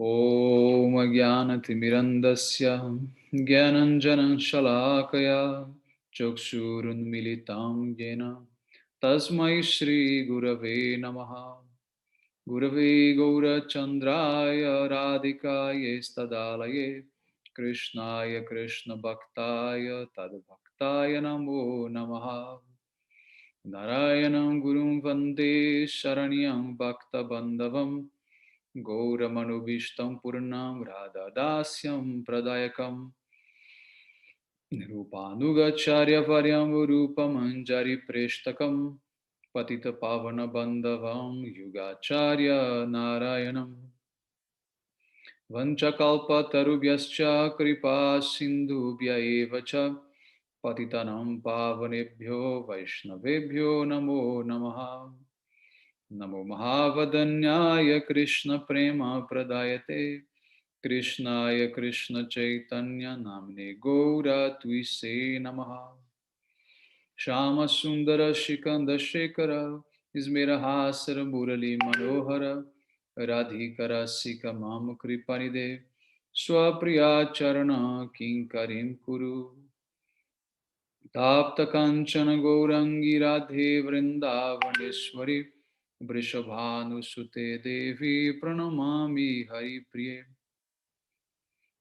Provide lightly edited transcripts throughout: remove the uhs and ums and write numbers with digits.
Om Ajnanatimirandasya Gyananjanan Shalakaya Chakshurunmilitam Yena Tasmai Shri Gurave Namaha Gurave Gaurachandraya Radhikaye Stadalaye Krishnaya Krishna Bhaktaya Tadbhaktaya Namo Namaha Narayanam Gurum Vande Sharanyam Bhakta Bandhavam Gauramanovistam Purnam Radha Dasyam Pradayakam Rupānugacarya Varyam Rupamanjari Preshtakam Patita Pavana Bandhavam Yugacharya Narayanam Vanchakalpa Tarubhyascha Kripa Sindhubhya Evacha Patitanam Pavanebhyo Vaishnavebhyo Namo Namaha Namo Mahavadanyaya Krishna Prema Pradayate Krishnaya Krishna Chaitanya Namne Gaura Tuise Namaha Shama Sundara Shikanda Shekara Ismerahasara Murali Manohara Radhikara Sika Mam Kripanide Swapriya Charana Kinkarim Kuru Tapta Kanchana Gaurangi Radhe Vrindavaneshwari Vrishabhanu Sute Devi Pranamami Hari Priye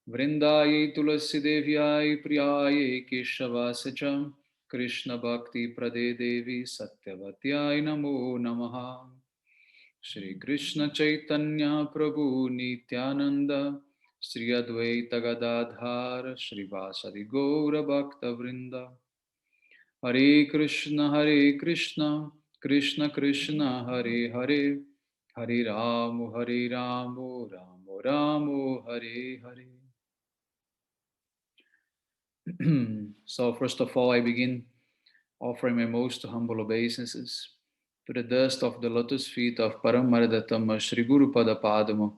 Vrindaye Tulasi Devyai Priyaye Keshavasacham Krishna Bhakti Prade Devi Satyavatyai Namo Namaha Shri Krishna Chaitanya Prabhu Nityananda Shri Advaita Gadadhar Shri Vasadi Gaura Bhakta Vrinda Hare Krishna Krishna Krishna Hare Hare Hare Ramu Ramu Hare Hare. So first of all, I begin offering my most humble obeisances to the dust of the lotus feet of Paramardhatama Sri Guru Pada Padama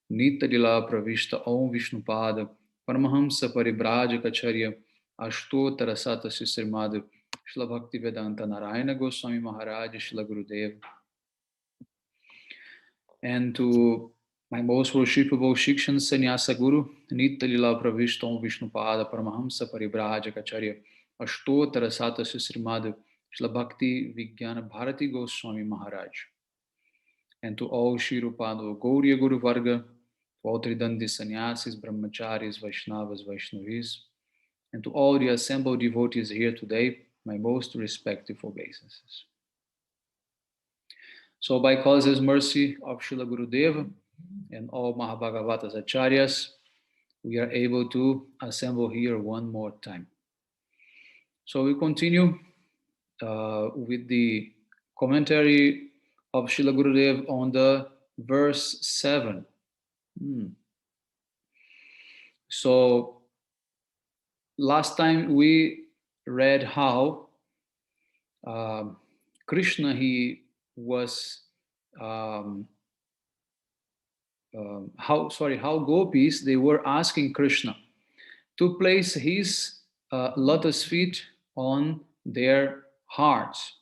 Nitya Lila Pravishta Om Vishnu Pada Paramahamsa Paribrajacharya Ashtotara Sata Sisrimad Shila Bhakti Vedanta Narayana Goswami Maharaj Shila Gurudev, and to my most worshipable Shikshan Sannyasa Guru, Nitya Lila Pravishta Om Vishnu Pada Paramahamsa Paribrajacharya Ashtotara Sata Sisrimad Shila Bhakti Vijnana Bharati Goswami Maharaj, and to all Shirupado Gauriya Guru Varga, to all Tridandi Sannyasis, Brahmacharis, Vaishnavas, Vaishnavis, and to all the assembled devotees here today, my most respectful obeisances. So by causeless mercy of Srila Gurudeva and all Mahabhagavatas Acharyas, we are able to assemble here one more time. So we continue with the commentary of Srila Gurudev on the verse 7. So last time we read how Krishna, he was how gopis, they were asking Krishna to place his lotus feet on their hearts,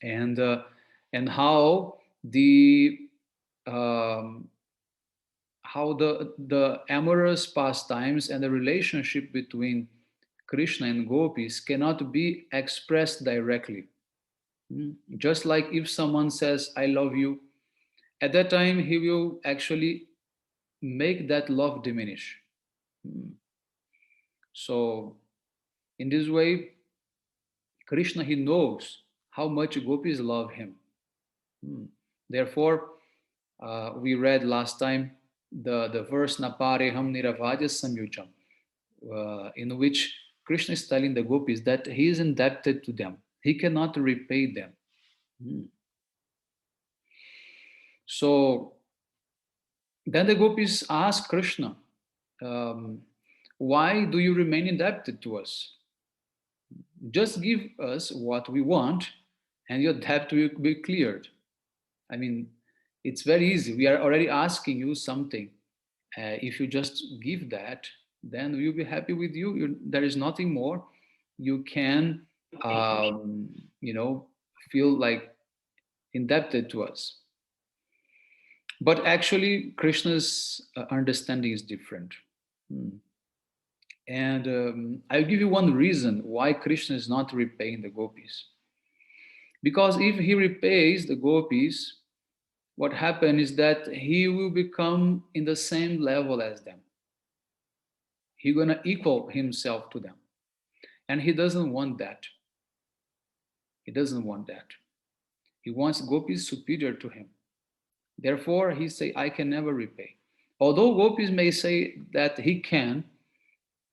and how the amorous pastimes and the relationship between Krishna and gopis cannot be expressed directly. Just like if someone says, I love you, at that time he will actually make that love diminish. So in this way, Krishna, he knows how much gopis love him. Therefore, we read last time the verse Napareham Niravaja Samyucham, in which Krishna is telling the gopis that he is indebted to them. He cannot repay them. So then the gopis ask Krishna, why do you remain indebted to us? Just give us what we want and your debt will be cleared. I mean, it's very easy. We are already asking you something. If you just give that, then we'll be happy with you. There is nothing more. You can, feel like indebted to us. But actually, Krishna's understanding is different. Hmm. And I'll give you one reason why Krishna is not repaying the gopis. Because if he repays the gopis, what happens is that he will become in the same level as them. He's going to equal himself to them. And he doesn't want that. He doesn't want that. He wants gopis superior to him. Therefore, he say, I can never repay. Although gopis may say that he can,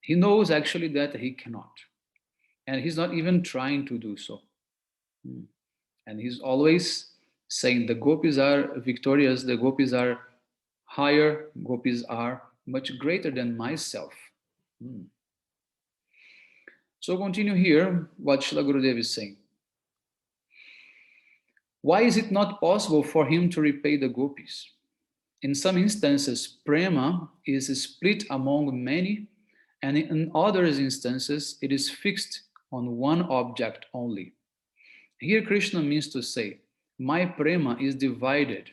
he knows actually that he cannot. And he's not even trying to do so. Hmm. And he's always saying the gopis are victorious, the gopis are higher, gopis are much greater than myself. Hmm. So continue here what Srila Gurudev is saying. Why is it not possible for him to repay the gopis? In some instances, prema is split among many, and in other instances, it is fixed on one object only. Here, Krishna means to say, my prema is divided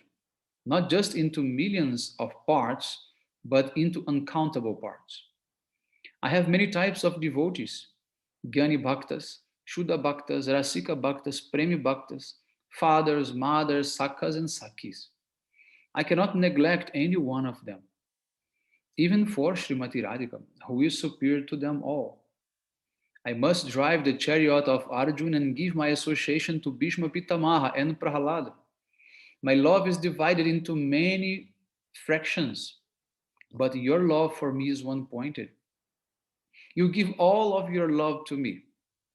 not just into millions of parts, but into uncountable parts. I have many types of devotees: Gyani Bhaktas, Shuddha Bhaktas, Rasika Bhaktas, Premi Bhaktas, fathers, mothers, sakhas, and sakhis. I cannot neglect any one of them, even for Srimati Radhika, who is superior to them all. I must drive the chariot of Arjuna and give my association to Bhishma Pitamaha and Prahalada. My love is divided into many fractions, but your love for me is one pointed. You give all of your love to me,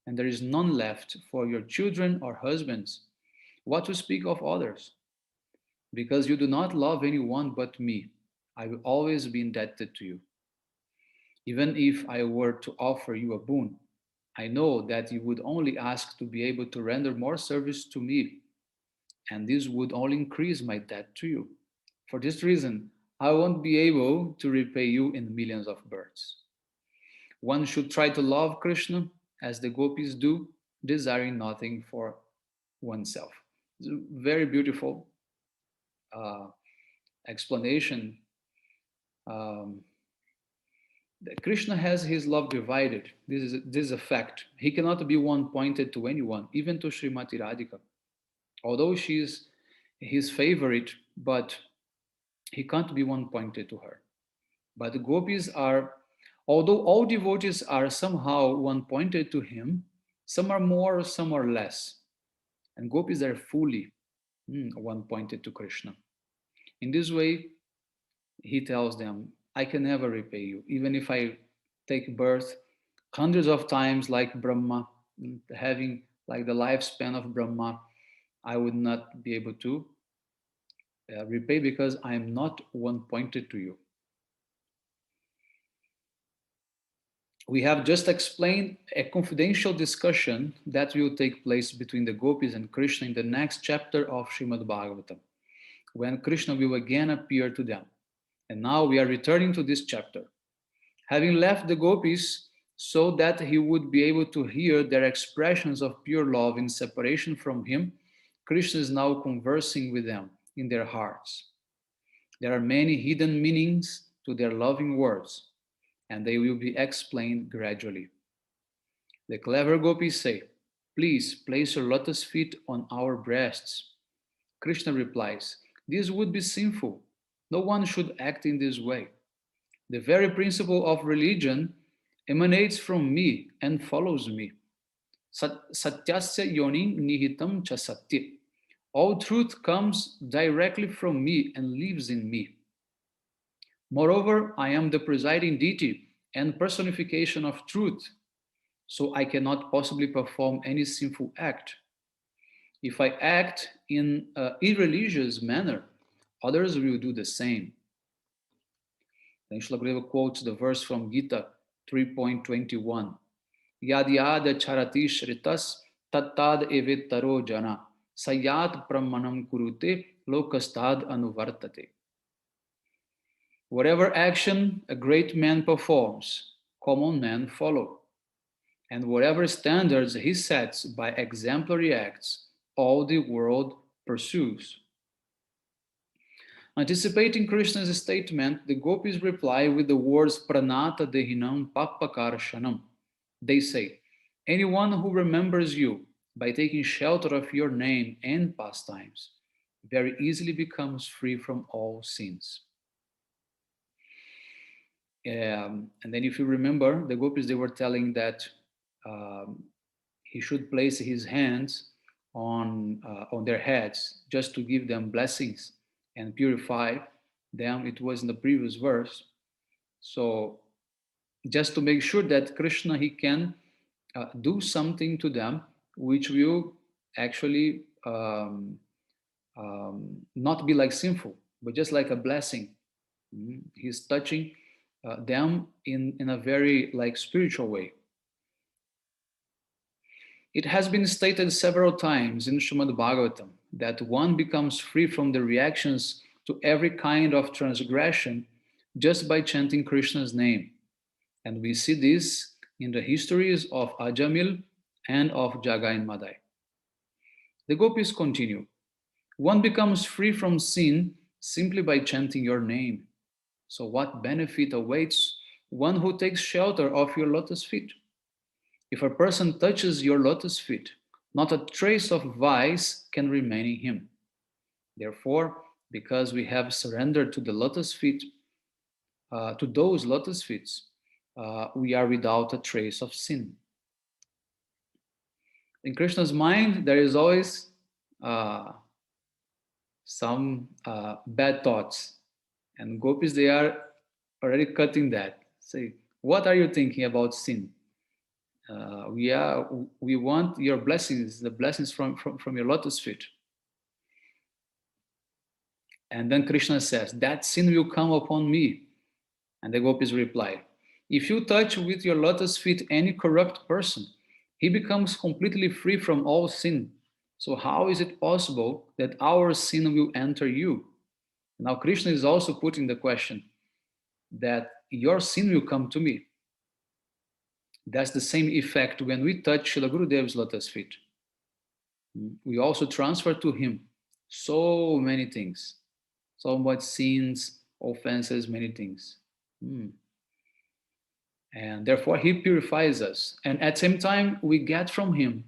and there is none left for your children or husbands. What to speak of others? Because you do not love anyone but me, I will always be indebted to you. Even if I were to offer you a boon, I know that you would only ask to be able to render more service to me, and this would only increase my debt to you. For this reason, I won't be able to repay you in millions of births. One should try to love Krishna as the gopis do, desiring nothing for oneself. It's a very beautiful uh, explanation. Um, that Krishna has his love divided. This is a fact. He cannot be one pointed to anyone, even to Srimati Radhika. Although she is his favorite, but he can't be one pointed to her. But the gopis are, although all devotees are somehow one pointed to him, some are more, some are less. And gopis are fully one pointed to Krishna. In this way, he tells them, I can never repay you, even if I take birth hundreds of times like Brahma, having like the lifespan of Brahma, I would not be able to repay because I am not one pointed to you. We have just explained a confidential discussion that will take place between the gopis and Krishna in the next chapter of Srimad Bhagavatam, when Krishna will again appear to them. And now we are returning to this chapter. Having left the gopis so that he would be able to hear their expressions of pure love in separation from him, Krishna is now conversing with them in their hearts. There are many hidden meanings to their loving words, and they will be explained gradually. The clever gopis say, please place your lotus feet on our breasts. Krishna replies, this would be sinful. No one should act in this way. The very principle of religion emanates from me and follows me. Satyasya yonin nihitam cha satya. All truth comes directly from me and lives in me. Moreover, I am the presiding deity and personification of truth, so I cannot possibly perform any sinful act. If I act in an irreligious manner, others will do the same. Then Srila Gurudeva quotes the verse from Gita 3.21. Yad yad charati shritas tattad evittaro jana sayat pramanam kurute lokastad anuvartate. Whatever action a great man performs, common men follow. And whatever standards he sets by exemplary acts, all the world pursues. Anticipating Krishna's statement, the gopis reply with the words Pranata Dehinam Papakarshanam. They say, anyone who remembers you by taking shelter of your name and pastimes very easily becomes free from all sins. And then, if you remember, the gopis they were telling that um, he should place his hands on their heads just to give them blessings and purify them. It was in the previous verse. So just to make sure that Krishna he can do something to them which will actually not be like sinful, but just like a blessing. He's touching them in a very like spiritual way. It has been stated several times in Srimad Bhagavatam that one becomes free from the reactions to every kind of transgression just by chanting Krishna's name. And we see this in the histories of Ajamil and of Jagai and Madai. The gopis continue. One becomes free from sin simply by chanting your name. So, what benefit awaits one who takes shelter of your lotus feet? If a person touches your lotus feet, not a trace of vice can remain in him. Therefore, because we have surrendered to the lotus feet, to those lotus feet, we are without a trace of sin. In Krishna's mind, there is always uh, some bad thoughts, and gopis they are already cutting that. Say, what are you thinking about sin? We want your blessings, the blessings from your lotus feet. And then Krishna says, that sin will come upon me. And the gopis reply, if you touch with your lotus feet any corrupt person, he becomes completely free from all sin. So how is it possible that our sin will enter you? Now Krishna is also putting the question that your sin will come to me. That's the same effect when we touch Srila Gurudev's lotus feet. We also transfer to him so many things, so much sins, offenses, many things. And therefore he purifies us. And at the same time, we get from him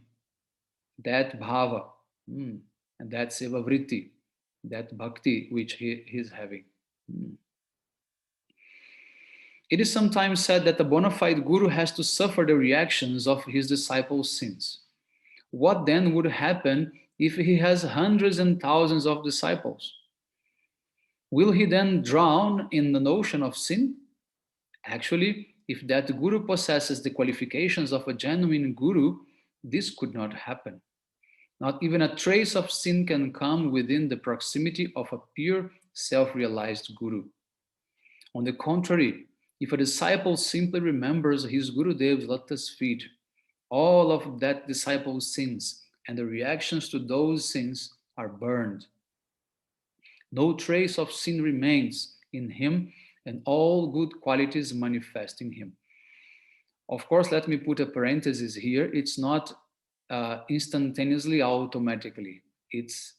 that bhava, and that seva vritti, that bhakti which he is having. It is sometimes said that a bona fide guru has to suffer the reactions of his disciples' sins. What then would happen if he has hundreds and thousands of disciples? Will he then drown in the notion of sin? Actually, if that guru possesses the qualifications of a genuine guru, this could not happen. Not even a trace of sin can come within the proximity of a pure, self-realized guru. On the contrary, if a disciple simply remembers his Gurudev's lotus feet, all of that disciple's sins and the reactions to those sins are burned. No trace of sin remains in him, and all good qualities manifest in him. Of course, let me put a parenthesis here. It's not instantaneously, automatically. It's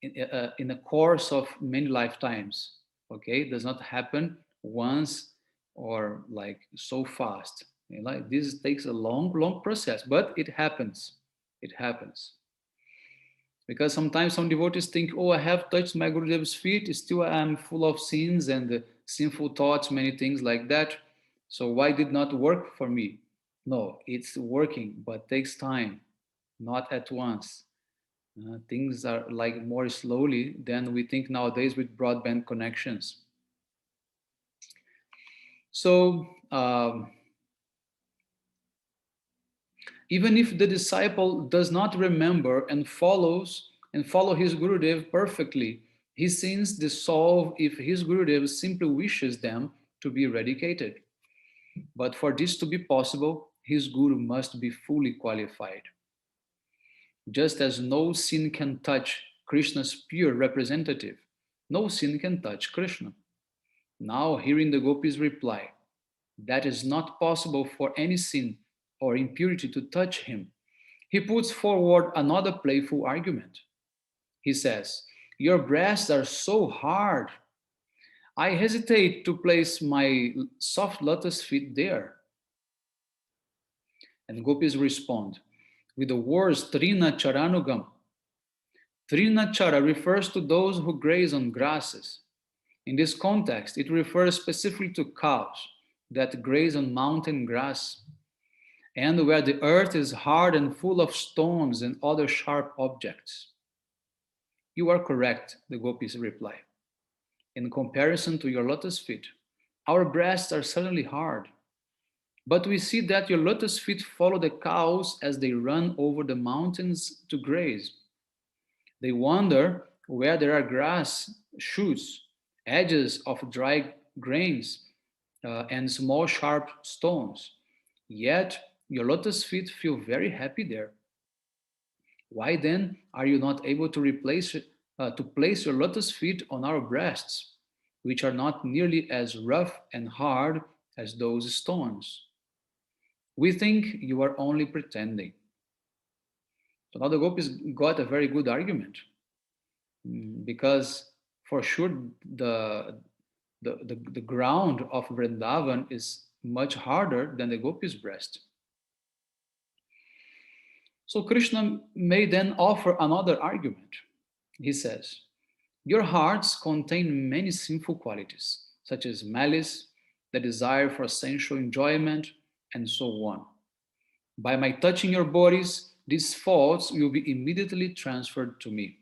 in a course of many lifetimes. Okay, it does not happen once or like so fast. Like this takes a long process, but it happens. It happens. Because sometimes some devotees think, oh, I have touched my Gurudev's feet, still I'm full of sins and sinful thoughts, many things like that. So why did not work for me? No, it's working, but takes time, not at once. Things are like more slowly than we think nowadays with broadband connections. So even if the disciple does not remember and follow his Gurudev perfectly, his sins dissolve if his Gurudev simply wishes them to be eradicated. But for this to be possible, his Guru must be fully qualified. Just as no sin can touch Krishna's pure representative, no sin can touch Krishna. Now, hearing the gopis reply, that is not possible for any sin or impurity to touch him, he puts forward another playful argument. He says, your breasts are so hard. I hesitate to place my soft lotus feet there. And gopis respond with the words Trina Charanugam. Trina Chara refers to those who graze on grasses. In this context, it refers specifically to cows that graze on mountain grass and where the earth is hard and full of stones and other sharp objects. You are correct, the gopis reply. In comparison to your lotus feet, our breasts are certainly hard. But we see that your lotus feet follow the cows as they run over the mountains to graze. They wander where there are grass, shoots, edges of dry grains, and small sharp stones. Yet your lotus feet feel very happy there. Why then are you not able to place your lotus feet on our breasts, which are not nearly as rough and hard as those stones? We think you are only pretending. So now the gopis got a very good argument, because for sure the ground of Vrindavan is much harder than the gopis' breast. So Krishna may then offer another argument. He says, your hearts contain many sinful qualities, such as malice, the desire for sensual enjoyment, and so on. By my touching your bodies, these faults will be immediately transferred to me.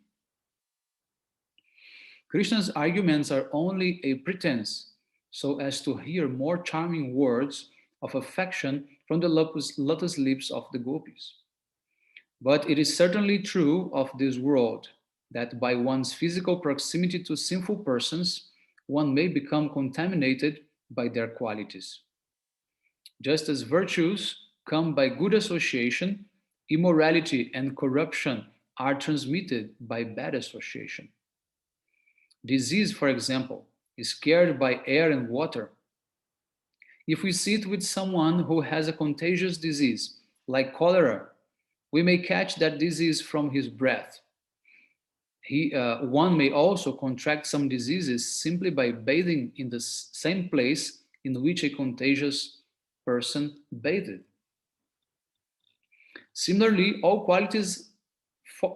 Krishna's arguments are only a pretense so as to hear more charming words of affection from the lotus lips of the gopis. But it is certainly true of this world that by one's physical proximity to sinful persons, one may become contaminated by their qualities. Just as virtues come by good association, immorality and corruption are transmitted by bad association. Disease, for example, is carried by air and water. If we sit with someone who has a contagious disease, like cholera, we may catch that disease from his breath. One may also contract some diseases simply by bathing in the same place in which a contagious person bathed. Similarly, all qualities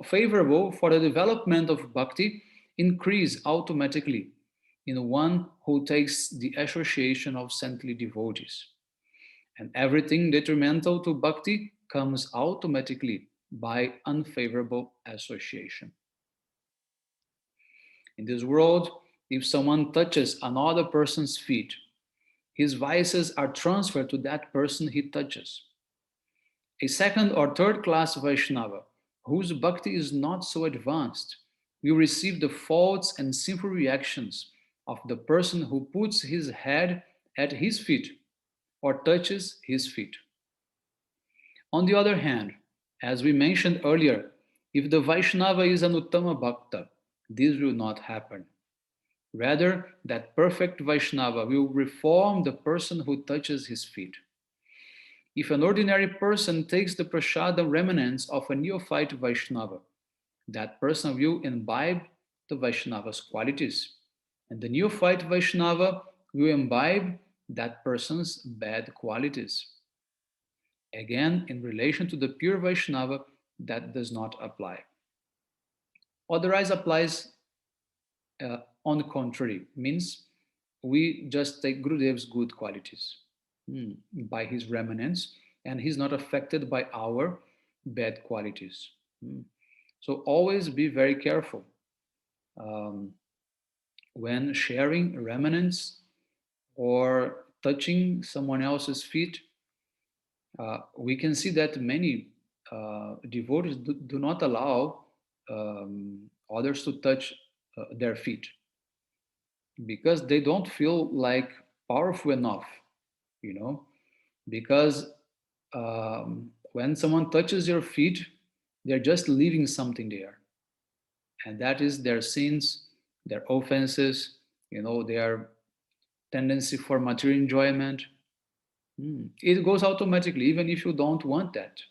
favorable for the development of bhakti increase automatically in one who takes the association of saintly devotees. And everything detrimental to bhakti comes automatically by unfavorable association. In this world, if someone touches another person's feet, his vices are transferred to that person he touches. A second or third class Vaishnava, whose bhakti is not so advanced, will receive the faults and sinful reactions of the person who puts his head at his feet or touches his feet. On the other hand, as we mentioned earlier, if the Vaishnava is an Uttama Bhakta, this will not happen. Rather, that perfect Vaishnava will reform the person who touches his feet. If an ordinary person takes the prasada remnants of a neophyte Vaishnava, that person will imbibe the Vaishnava's qualities, and the neophyte Vaishnava will imbibe that person's bad qualities. Again, in relation to the pure Vaishnava, that does not apply. Otherwise applies on the contrary, means we just take Gurudev's good qualities by his remnants, and he's not affected by our bad qualities. So always be very careful um, when sharing remnants or touching someone else's feet. We can see that many devotees do not allow others to touch their feet because they don't feel like powerful enough, you know, because when someone touches your feet, they're just leaving something there. And that is their sins, their offenses, their tendency for material enjoyment. It goes automatically, even if you don't want that.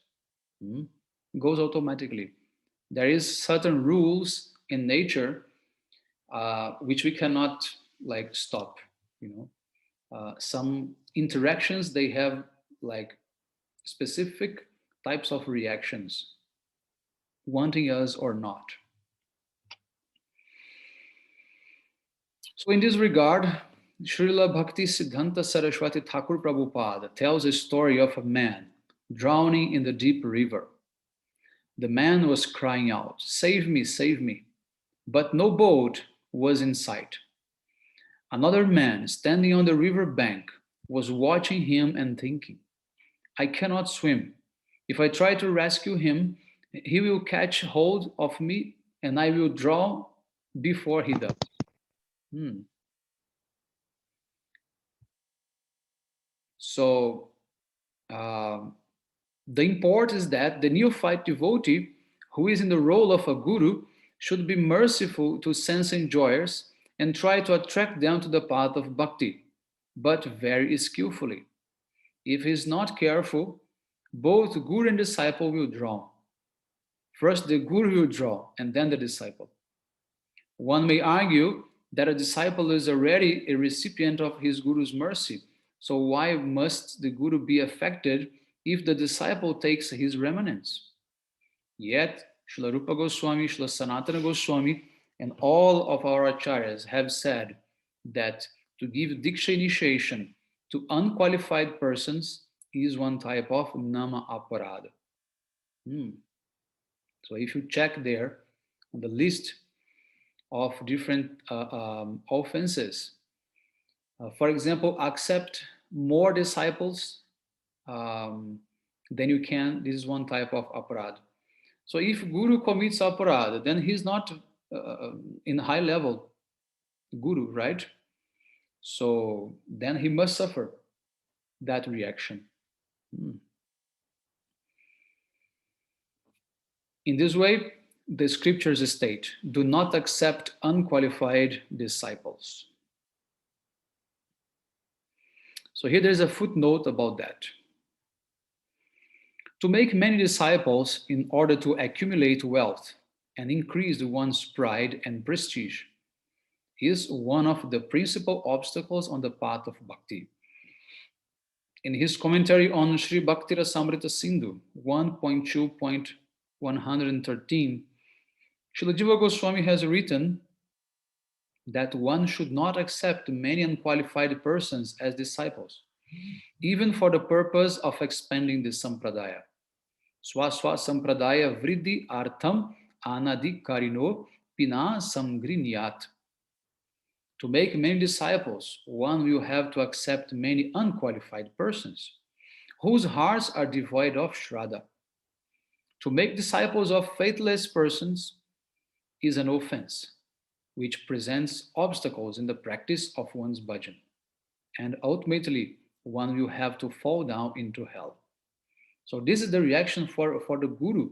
It goes automatically. There is certain rules in nature which we cannot like stop, you know. Some interactions, they have like specific types of reactions, wanting us or not. So in this regard, Srila Bhakti Siddhanta Saraswati Thakur Prabhupada tells a story of a man drowning in the deep river. The man was crying out, "Save me, save me," but no boat was in sight. Another man standing on the river bank was watching him and thinking, "I cannot swim. If I try to rescue him, he will catch hold of me and I will drown before he does." Hmm. So um, the import is that the neophyte devotee, who is in the role of a guru, should be merciful to sense enjoyers and try to attract them to the path of bhakti, but very skillfully. If he is not careful, both guru and disciple will drown. First, the guru will drown, and then the disciple. One may argue that a disciple is already a recipient of his guru's mercy. So why must the guru be affected if the disciple takes his remnants? Yet, Srila Rupa Goswami, Srila Sanatana Goswami, and all of our acharyas have said that to give diksha initiation to unqualified persons is one type of nama aparada. Hmm. So if you check there on the list of different offenses, for example, accept more disciples um, than you can. This is one type of aparad. So if guru commits aparad, then he's not in high level guru, right? So then he must suffer that reaction. Hmm. In this way, the scriptures state, do not accept unqualified disciples. So here there's a footnote about that. To make many disciples in order to accumulate wealth and increase one's pride and prestige is one of the principal obstacles on the path of bhakti. In his commentary on Sri Bhakti Rasamrita Sindhu 1.2.113, Srila Jiva Goswami has written that one should not accept many unqualified persons as disciples, even for the purpose of expanding the sampradaya. Swaswa sampradaya vriddhi artham anadikarino pina samgrinyat. To make many disciples, one will have to accept many unqualified persons whose hearts are devoid of shraddha. To make disciples of faithless persons is an offense, which presents obstacles in the practice of one's bhajan. And ultimately, one will have to fall down into hell. So this is the reaction for the guru.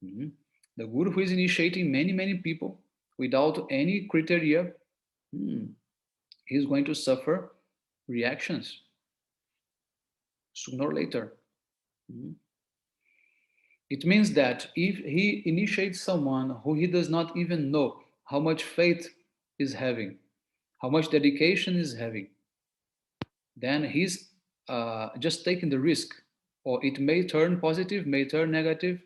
Mhm. The guru who is initiating many, many people without any criteria, hmm, he's going to suffer reactions sooner or later. Mhm. It means that if he initiates someone who he does not even know how much faith is having, how much dedication is having, then he's just taking the risk, or it may turn positive, may turn negative.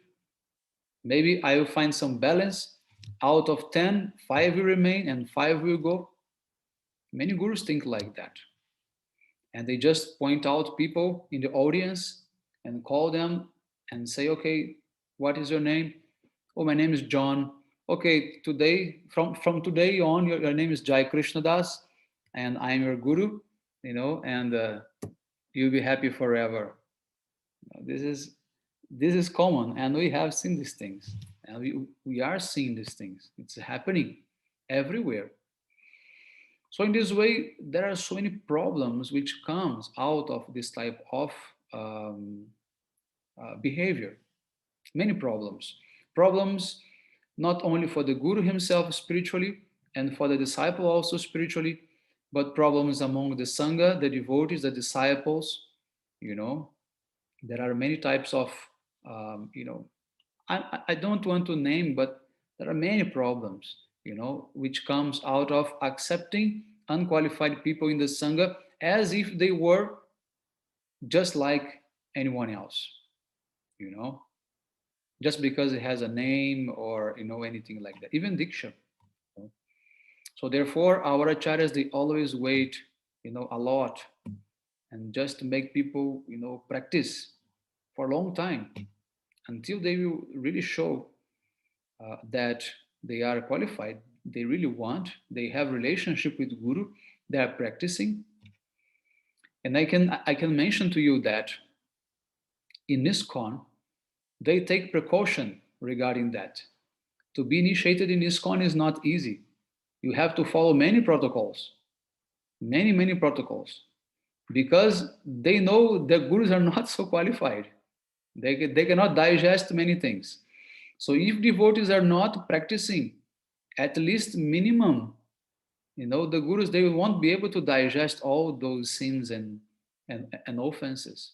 Maybe I will find some balance. Out of 10, 5 will remain and 5 will go. Many gurus think like that. And they just point out people in the audience and call them and say, okay, what is your name? Oh, my name is John. Okay, today, from today on, your name is Jai Krishna Das, and I am your guru, and you'll be happy forever. This is common, and we have seen these things, and we are seeing these things. It's happening everywhere. So in this way, there are so many problems which comes out of this type of um, behavior. Many problems not only for the guru himself spiritually and for the disciple also spiritually, but problems among the sangha, the devotees, the disciples. you know there are many types of um, you know I don't want to name, but there are many problems which comes out of accepting unqualified people in the Sangha as if they were just like anyone else, you know, just because it has a name or, anything like that, even Diksha. You know. So therefore, our acharyas, they always wait, a lot and just make people, practice for a long time until they will really show that they are qualified, they really want, they have relationship with Guru, they are practicing. And I can mention to you that in ISKCON, they take precaution regarding that. To be initiated in ISKCON is not easy. You have to follow many protocols, many protocols, because they know the gurus are not so qualified. They cannot digest many things. So if devotees are not practicing at least minimum, the gurus, they won't be able to digest all those sins and offenses.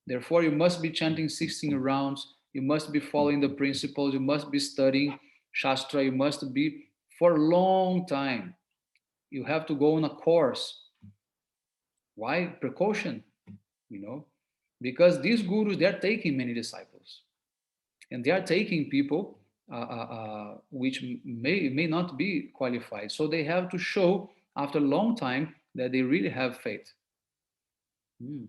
Therefore, you must be chanting 16 rounds, you must be following the principles, you must be studying Shastra, you must be for a long time. You have to go on a course. Why? Precaution, you know, because these gurus, they are taking many disciples and they are taking people which may not be qualified. So they have to show after a long time that they really have faith. Hmm.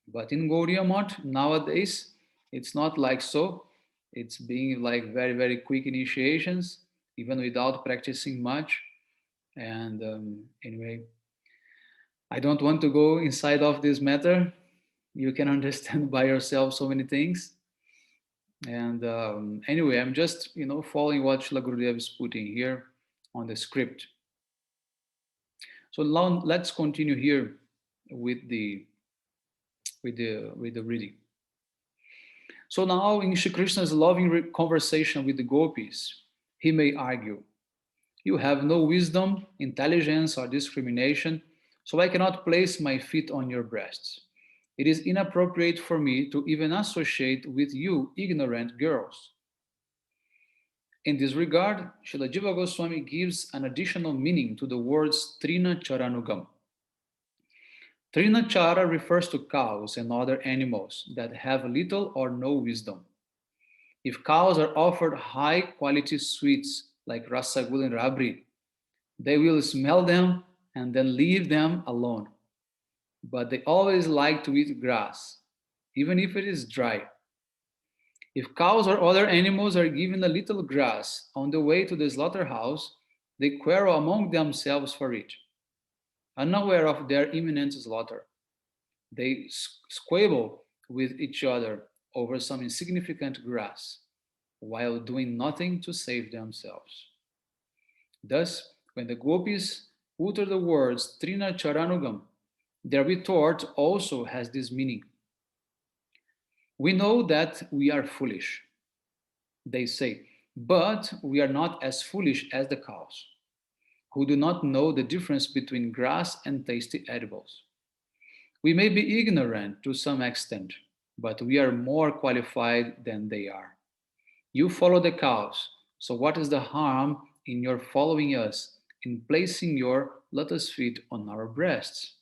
But in Gaudiya Math nowadays, it's not like so. It's being like very quick initiations, even without practicing much. And anyway, I don't want to go inside of this matter. You can understand by yourself so many things. And anyway, I'm just following what Shila Gurudev is putting here on the script. So now let's continue here with the reading. So now in Shri Krishna's loving conversation with the gopis, he may argue, "You have no wisdom, intelligence, or discrimination, so I cannot place my feet on your breasts. It is inappropriate for me to even associate with you ignorant girls." In this regard, Srila Jiva Goswami gives an additional meaning to the words Trina Charanugam. Trina Chara refers to cows and other animals that have little or no wisdom. If cows are offered high quality sweets like rasagul and rabri, they will smell them and then leave them alone. But they always like to eat grass, even if it is dry. If cows or other animals are given a little grass on the way to the slaughterhouse, they quarrel among themselves for it. Unaware of their imminent slaughter, they squabble with each other over some insignificant grass, while doing nothing to save themselves. Thus, when the gopis utter the words Trina Charanugam, their retort also has this meaning. We know that we are foolish, they say, but we are not as foolish as the cows, who do not know the difference between grass and tasty edibles. We may be ignorant to some extent, but we are more qualified than they are. You follow the cows, so what is the harm in your following us, in placing your lotus feet on our breasts?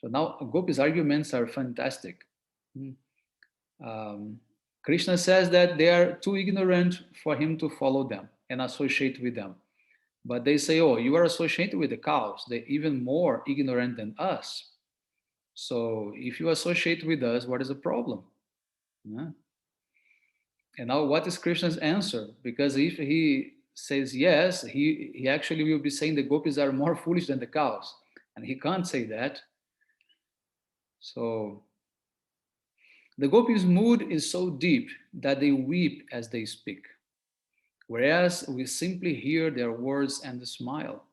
So now Gopi's arguments are fantastic. Hmm. Um, Krishna says that they are too ignorant for him to follow them and associate with them. But they say, oh, you are associated with the cows. They're even more ignorant than us. So if you associate with us, what is the problem? Yeah. And now what is Krishna's answer? Because if he says yes, he actually will be saying the gopis are more foolish than the cows. And he can't say that. So the gopis' mood is so deep that they weep as they speak, whereas we simply hear their words and smile.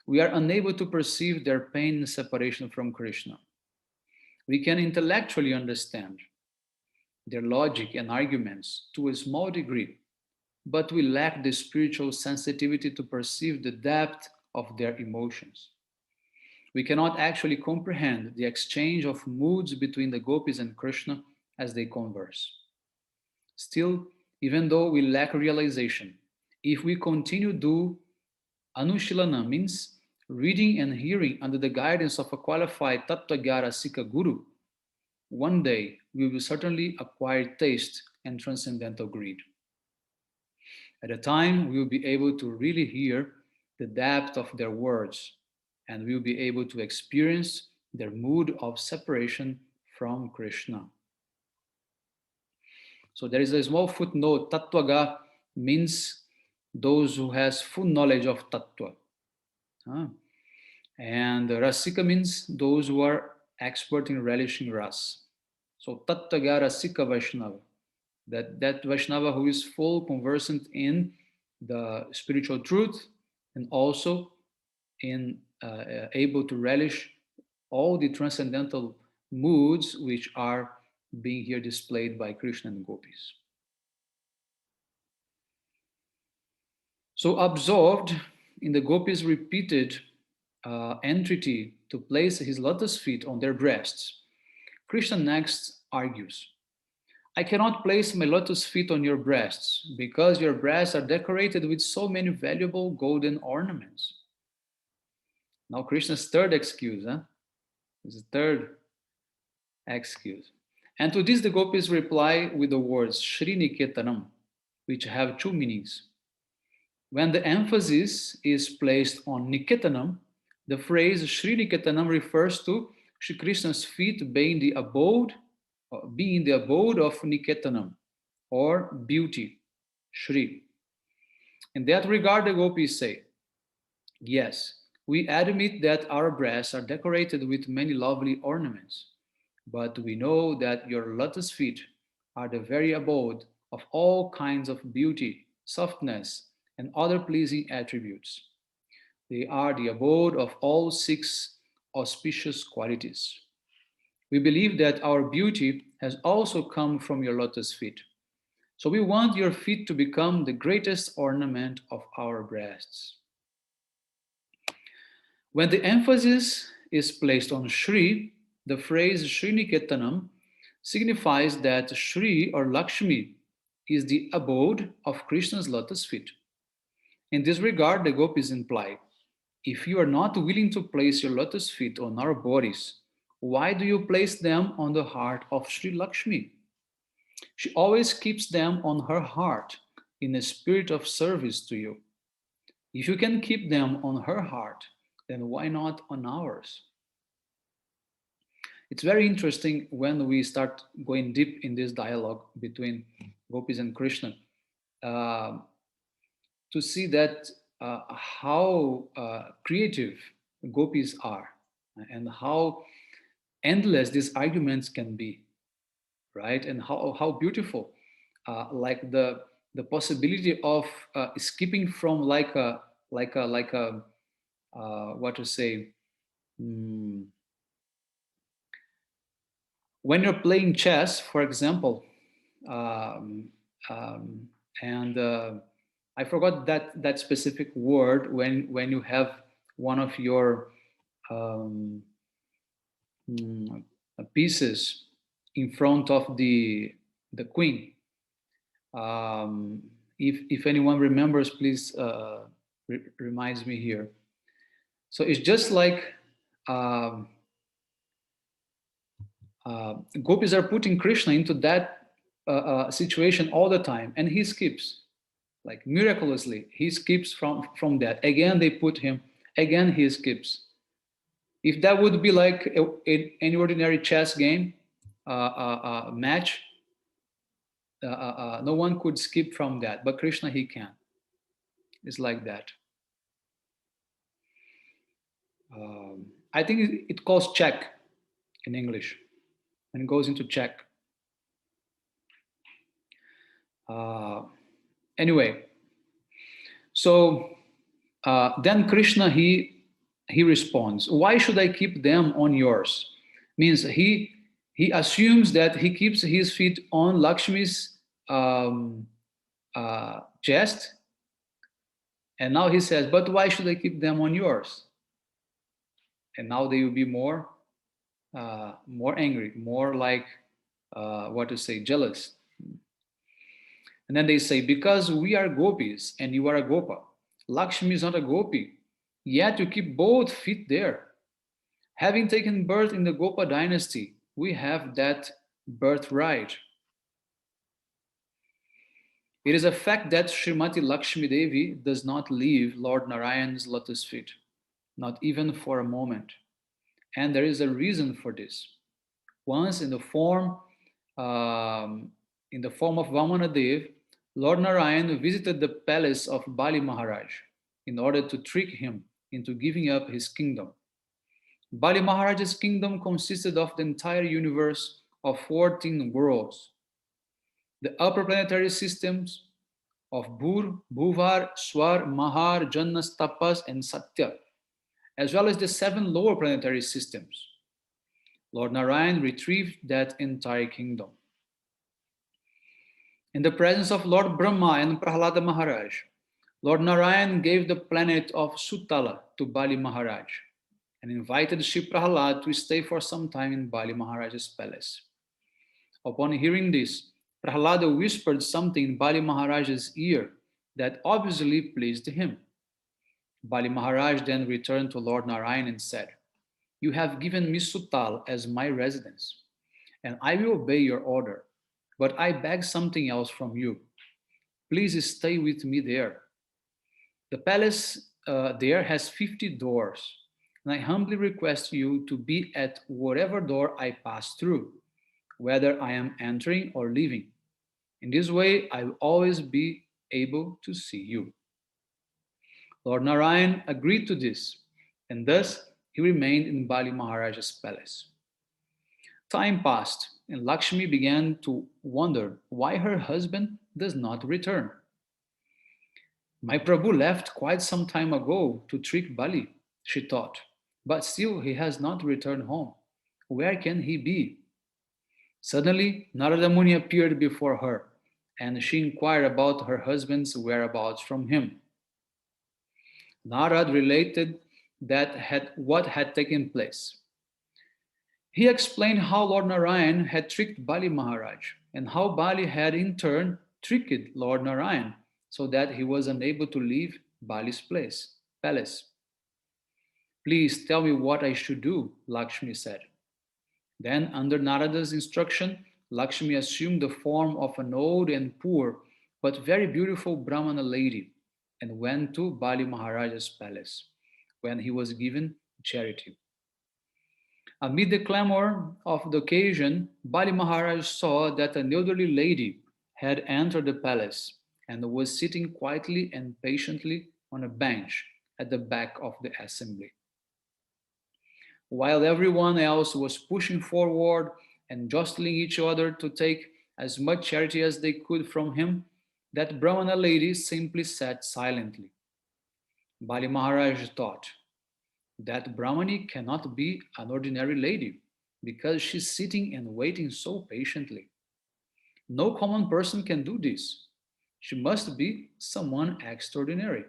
We are unable to perceive their pain and separation from Krishna. We can intellectually understand their logic and arguments to a small degree, but we lack the spiritual sensitivity to perceive the depth of their emotions. We cannot actually comprehend the exchange of moods between the gopis and Krishna as they converse. Still, even though we lack realization, if we continue do anushilana, means reading and hearing under the guidance of a qualified Tattva Sikha Guru, one day we will certainly acquire taste and transcendental greed. At a time, we will be able to really hear the depth of their words, and we will be able to experience their mood of separation from Krishna. So there is a small footnote. Tattvaga means those who has full knowledge of Tattva. And Rasika means those who are expert in relishing Ras. So Tattvaga Rasika Vaishnava. That Vaishnava who is full conversant in the spiritual truth and also in able to relish all the transcendental moods which are being here displayed by Krishna and gopis. So absorbed in the gopis' repeated entreaty to place his lotus feet on their breasts, Krishna next argues, I cannot place my lotus feet on your breasts because your breasts are decorated with so many valuable golden ornaments. Now Krishna's third excuse, his third excuse. And to this the gopis reply with the words Shri Niketanam, which have two meanings. When the emphasis is placed on Niketanam, the phrase Shri Niketanam refers to Shri Krishna's feet being the abode of Niketanam, or beauty, Shri. In that regard, the gopis say, yes, we admit that our breasts are decorated with many lovely ornaments, but we know that your lotus feet are the very abode of all kinds of beauty, softness, and other pleasing attributes. They are the abode of all six auspicious qualities. We believe that our beauty has also come from your lotus feet. So we want your feet to become the greatest ornament of our breasts. When the emphasis is placed on Shri, the phrase Shri Niketanam signifies that Shri or Lakshmi is the abode of Krishna's lotus feet. In this regard, the gopis imply, if you are not willing to place your lotus feet on our bodies, why do you place them on the heart of Sri Lakshmi? She always keeps them on her heart in a spirit of service to you. If you can keep them on her heart, then why not on ours? It's very interesting when we start going deep in this dialogue between gopis and Krishna to see that how creative gopis are and how endless these arguments can be, right? And how beautiful, like the possibility of skipping from like a what to say. mm, when you're playing chess, for example, um, um, and I forgot that specific word when you have one of your um, mm, pieces in front of the queen. If anyone remembers, please reminds me here. So it's just like um, gopis are putting Krishna into that situation all the time, and he skips, like miraculously, he skips from that. Again, they put him. Again, he skips. If that would be like any ordinary chess game match, no one could skip from that. But Krishna, he can. It's like that. I think it calls check in English, and it goes into check. Anyway, so then Krishna he responds, "Why should I keep them on yours?" Means he assumes that he keeps his feet on Lakshmi's chest, and now he says, "But why should I keep them on yours?" And now they will be more angry, more like what to say, jealous. And then they say, because we are gopis and you are a gopa. Lakshmi is not a gopi. Yet you keep both feet there. Having taken birth in the Gopa dynasty, we have that birthright. It is a fact that Srimati Lakshmi Devi does not leave Lord Narayan's lotus feet, not even for a moment. And there is a reason for this. Once um, in the form of Vamanadev, Lord Narayan visited the palace of Bali Maharaj in order to trick him into giving up his kingdom. Bali Maharaj's kingdom consisted of the entire universe of 14 worlds, the upper planetary systems of Bhur, Bhuvar, Swar, Mahar, Jannas, Tapas, and Satya, as well as the seven lower planetary systems. Lord Narayan retrieved that entire kingdom. In the presence of Lord Brahma and Prahlada Maharaj, Lord Narayan gave the planet of Sutala to Bali Maharaj and invited Shri Prahlad to stay for some time in Bali Maharaj's palace. Upon hearing this, Prahlada whispered something in Bali Maharaj's ear that obviously pleased him. Bali Maharaj then returned to Lord Narayan and said, "You have given me Sutal as my residence, and I will obey your order. But I beg something else from you. Please stay with me there. The palace there has 50 doors, and I humbly request you to be at whatever door I pass through, whether I am entering or leaving. In this way, I will always be able to see you." Lord Narayan agreed to this, and thus he remained in Bali Maharaj's palace. Time passed, and Lakshmi began to wonder why her husband does not return. My Prabhu left quite some time ago to trick Bali, she thought, but still he has not returned home. Where can he be? Suddenly, Narada Muni appeared before her, and she inquired about her husband's whereabouts from him. Narad related what had taken place. He explained how Lord Narayan had tricked Bali Maharaj and how Bali had in turn tricked Lord Narayan so that he was unable to leave Bali's palace. "Please tell me what I should do," Lakshmi said. Then, under Narada's instruction, Lakshmi assumed the form of an old and poor but very beautiful Brahmana lady and went to Bali Maharaj's palace when he was given charity. Amid the clamor of the occasion, Bali Maharaj saw that an elderly lady had entered the palace and was sitting quietly and patiently on a bench at the back of the assembly. While everyone else was pushing forward and jostling each other to take as much charity as they could from him, that Brahmana lady simply sat silently. Bali Maharaj thought, that Brahmani cannot be an ordinary lady because she's sitting and waiting so patiently. No common person can do this. She must be someone extraordinary.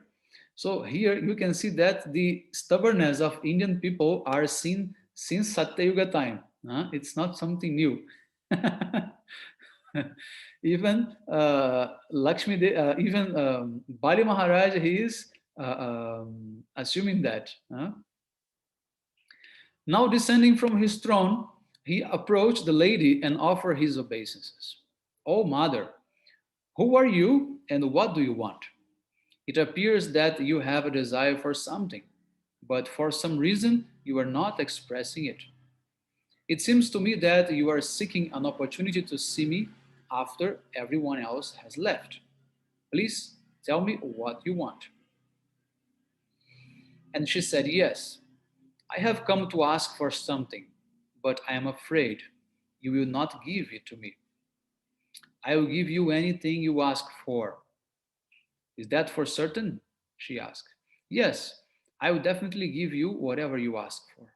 So here you can see that the stubbornness of Indian people are seen since Satya Yuga time. It's not something new. Even even Bali Maharaj, he is assuming that. Now descending from his throne, he approached the lady and offered his obeisances. "O mother, who are you and what do you want? It appears that you have a desire for something, but for some reason you are not expressing it. It seems to me that you are seeking an opportunity to see me after everyone else has left. Please tell me what you want." And she said, "Yes, I have come to ask for something, but I am afraid you will not give it to me. I will give you anything you ask for." "Is that for certain?" she asked. "Yes, I will definitely give you whatever you ask for."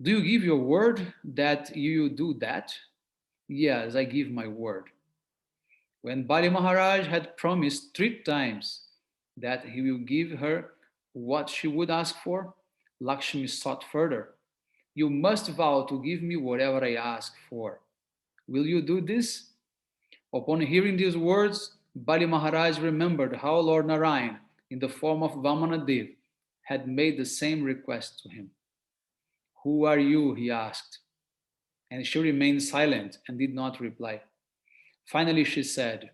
"Do you give your word that you will do that?" "Yes, I give my word." When Bali Maharaj had promised 3 times that he will give her what she would ask for, Lakshmi sought further. "You must vow to give me whatever I ask for. Will you do this?" Upon hearing these words, Bali Maharaj remembered how Lord Narayan, in the form of Vamanadev, had made the same request to him. Who are you? He asked. And she remained silent and did not reply. Finally, she said,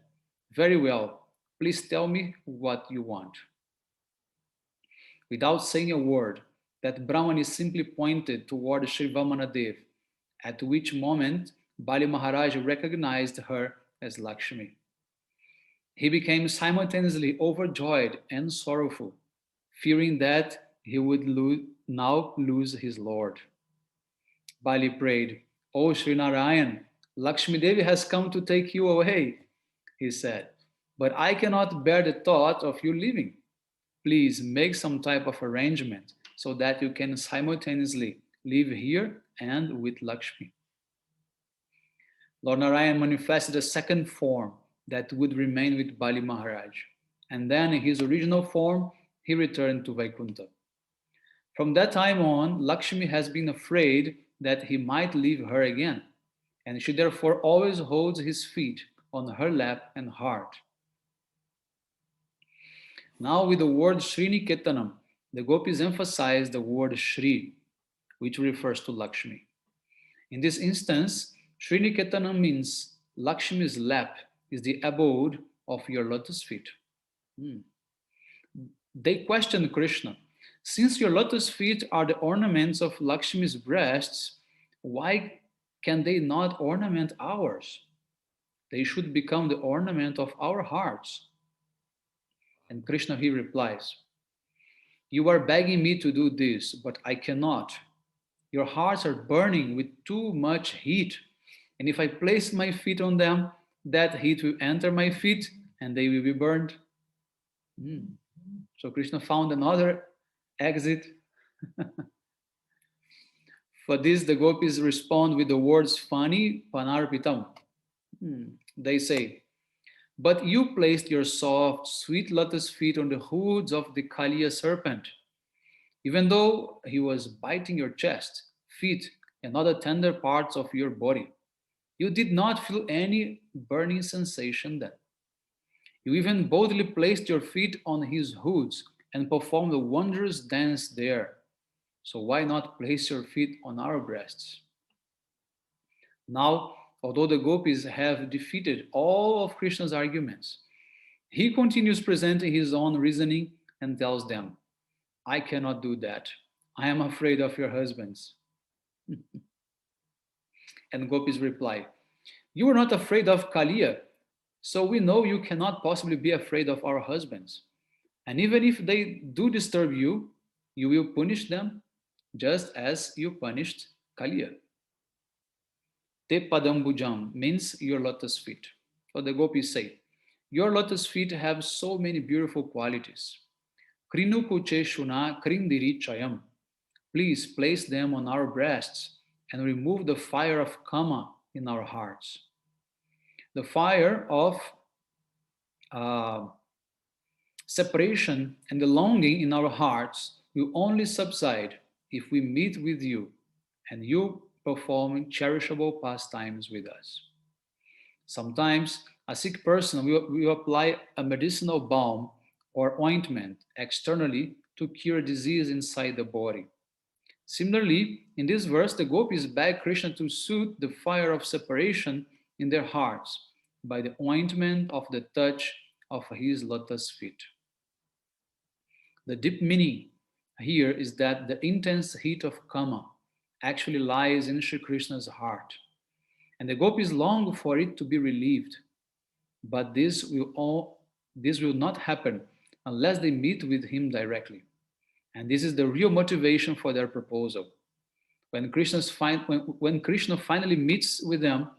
very well, please tell me what you want. Without saying a word, that Brahmani simply pointed toward Sri Vamanadev, at which moment Bali Maharaj recognized her as Lakshmi. He became simultaneously overjoyed and sorrowful, fearing that he would now lose his Lord. Bali prayed, O Sri Narayan, Lakshmi Devi has come to take you away, he said, but I cannot bear the thought of you leaving. Please make some type of arrangement so that you can simultaneously live here and with Lakshmi. Lord Narayan manifested a second form that would remain with Bali Maharaj, and then in his original form, he returned to Vaikuntha. From that time on, Lakshmi has been afraid that he might leave her again, and she therefore always holds his feet on her lap and heart. Now, with the word Sriniketanam, the gopis emphasize the word Shri, which refers to Lakshmi. In this instance, Sriniketanam means Lakshmi's lap is the abode of your lotus feet. They questioned Krishna. Since your lotus feet are the ornaments of Lakshmi's breasts, why can they not ornament ours? They should become the ornament of our hearts. And Krishna, he replies, you are begging me to do this, but I cannot. Your hearts are burning with too much heat. And if I place my feet on them, that heat will enter my feet and they will be burned. So Krishna found another exit. For this, the gopis respond with the words Fani Panarpitam. They say, but you placed your soft, sweet lotus feet on the hoods of the Kaliya serpent. Even though he was biting your chest, feet, and other tender parts of your body, you did not feel any burning sensation then. You even boldly placed your feet on his hoods and performed a wondrous dance there. So why not place your feet on our breasts? Now, although the gopis have defeated all of Krishna's arguments, he continues presenting his own reasoning and tells them, I cannot do that. I am afraid of your husbands. And gopis reply, you are not afraid of Kaliya, so we know you cannot possibly be afraid of our husbands. And even if they do disturb you, you will punish them just as you punished Kaliya. Te padambujam means your lotus feet. So the gopis say, your lotus feet have so many beautiful qualities. Krinu kuche shuna krindiri chayam. Please place them on our breasts and remove the fire of kama in our hearts. The fire of separation and the longing in our hearts will only subside if we meet with you and you perform cherishable pastimes with us. Sometimes a sick person will apply a medicinal balm or ointment externally to cure disease inside the body. Similarly, in this verse, the gopis beg Krishna to soothe the fire of separation in their hearts by the ointment of the touch of his lotus feet. The deep meaning here is that the intense heat of kama actually lies in Sri Krishna's heart, and the gopis long for it to be relieved. But this will not happen unless they meet with him directly. And this is the real motivation for their proposal. When Krishna finally meets with them,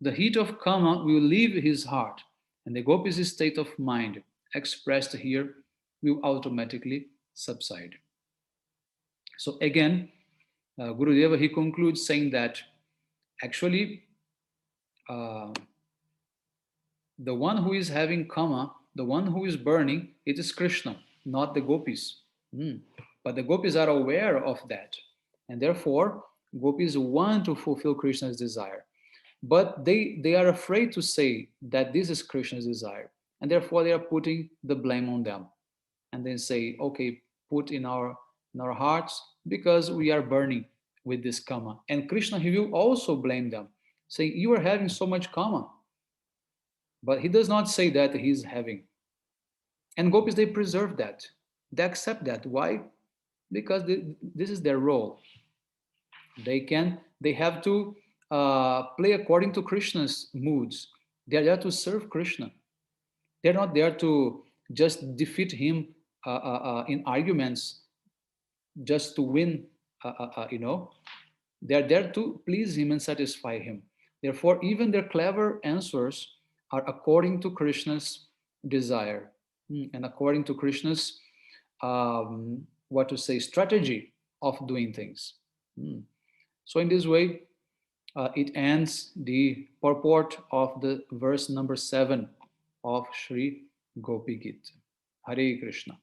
the heat of kama will leave his heart, and the gopis' state of mind, expressed here, will automatically subside. So again, Gurudeva, he concludes saying that actually the one who is having kama, the one who is burning, it is Krishna, not the gopis. But the gopis are aware of that. And therefore, gopis want to fulfill Krishna's desire. But they are afraid to say that this is Krishna's desire. And therefore, they are putting the blame on them. And then say, okay, put in our hearts because we are burning with this karma. And Krishna, he will also blame them, saying, "You are having so much karma," but he does not say that he's having. And gopis, they preserve that, they accept that. Why? Because this is their role. They have to play according to Krishna's moods. They are there to serve Krishna. They're not there to just defeat him in arguments just to win. You know, they're there to please him and satisfy him. Therefore, even their clever answers are according to Krishna's desire, and according to Krishna's what to say, strategy of doing things. Mm. So in this way, it ends the purport of the verse number 7 of Sri Gopi-gita. Hare Krishna.